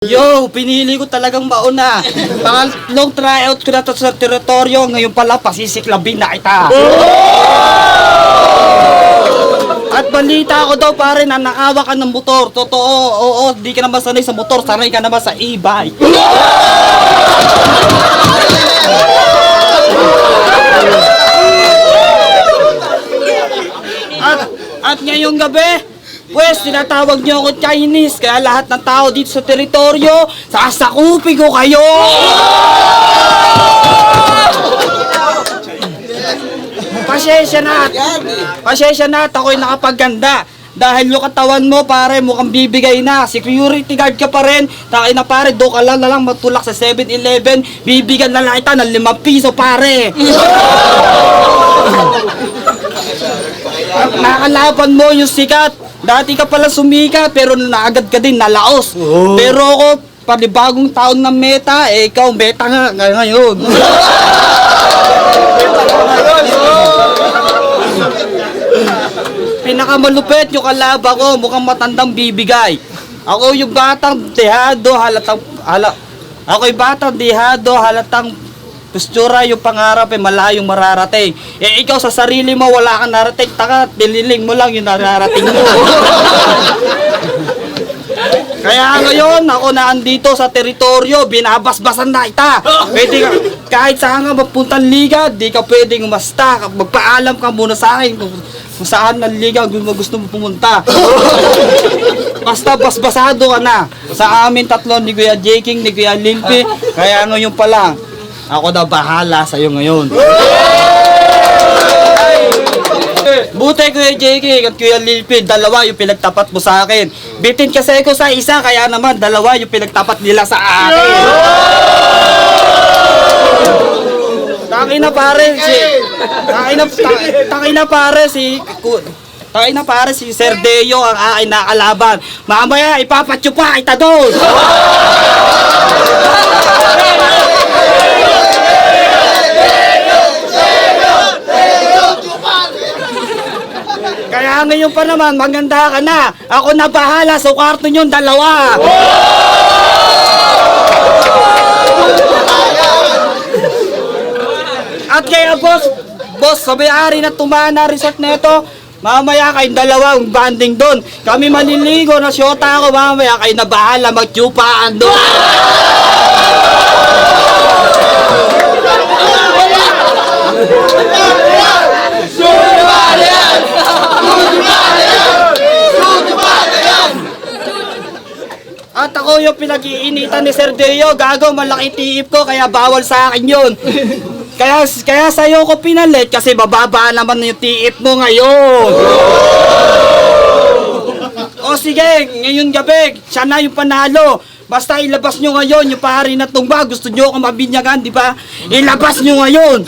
Yo, pinili ko talagang mauna. Pangatlong tryout ko na to sa teritoryo. Ngayon pala, pasisiklabin na kita. At balita ko daw pare na nakawa ka ng motor. Totoo, oo, di ka naman sanay sa motor. Sanay ka naman sa e-bike. At ngayong gabi, pues, tinatawag niyo ako Chinese, kaya lahat ng tao dito sa teritoryo, sasakupin ko kayo! Pasensya na at ako'y nakapaganda. Dahil yung katawan mo, pare, mukhang bibigay na. Security guard ka pa rin. Takay na pare, do ka lang na lang matulak sa 7-Eleven. Bibigyan na lang kita ng 5 piso, pare. At nakalaban mo yung sikat. Dati ka pala sumikat, pero naagad ka din, nalaos. Pero ako, panibagong taon na meta, eh ikaw meta nga ngayon. Pinakamalupit yung kalaban ko, mukhang matandang bibigay. Ako yung batang dehado, halatang postura, yung pangarap ay malayong mararating. Eh ikaw sa sarili mo wala kang narating, taka, dililing mo lang yung nararating mo. Kaya ngayon ako na andito sa teritoryo, binabasbasan na kita. Pwede ka, kahit saan ka magpuntang liga, di ka pwedeng umasta. Magpaalam ka muna sa akin kung saan ng liga gusto mo pumunta. Basta basbasado ka na. Sa amin tatlo, ni Kuya Jeking, ni Kuya Limpi. Kaya ngayon pa lang, ako na bahala sa'yo ngayon. Buti Kuya Jeking at Kuya Limpi, dalawa yung pinagtapat mo sa akin. Bitin kasi ako sa isa, kaya naman dalawa yung pinagtapat nila sa akin. Takina pare si Sir Deo ang aking nakalaban. Mamaya ipapatsupa kita doon. Kaya ngayon pa naman, maganda ka na. Ako na bahala sa kwarto niyong dalawa. At kaya boss, sa may-ari na Tumana Resort neto, mamaya kayong dalawang banding doon. Kami maliligo na syota ako, mamaya kayo na bahala magtupaan doon. At ako yung pinag-iinitan ni Sir Deo, gago, malaki tiip ko, kaya bawal sa akin yun. Kaya sa'yo ko pinalit kasi bababa naman yung tiip mo ngayon. O sige, ngayon gabi, siya na yung panalo. Basta ilabas nyo ngayon yung pahari na tumba. Gusto nyo akong mabinyagan, di ba? Ilabas nyo ngayon.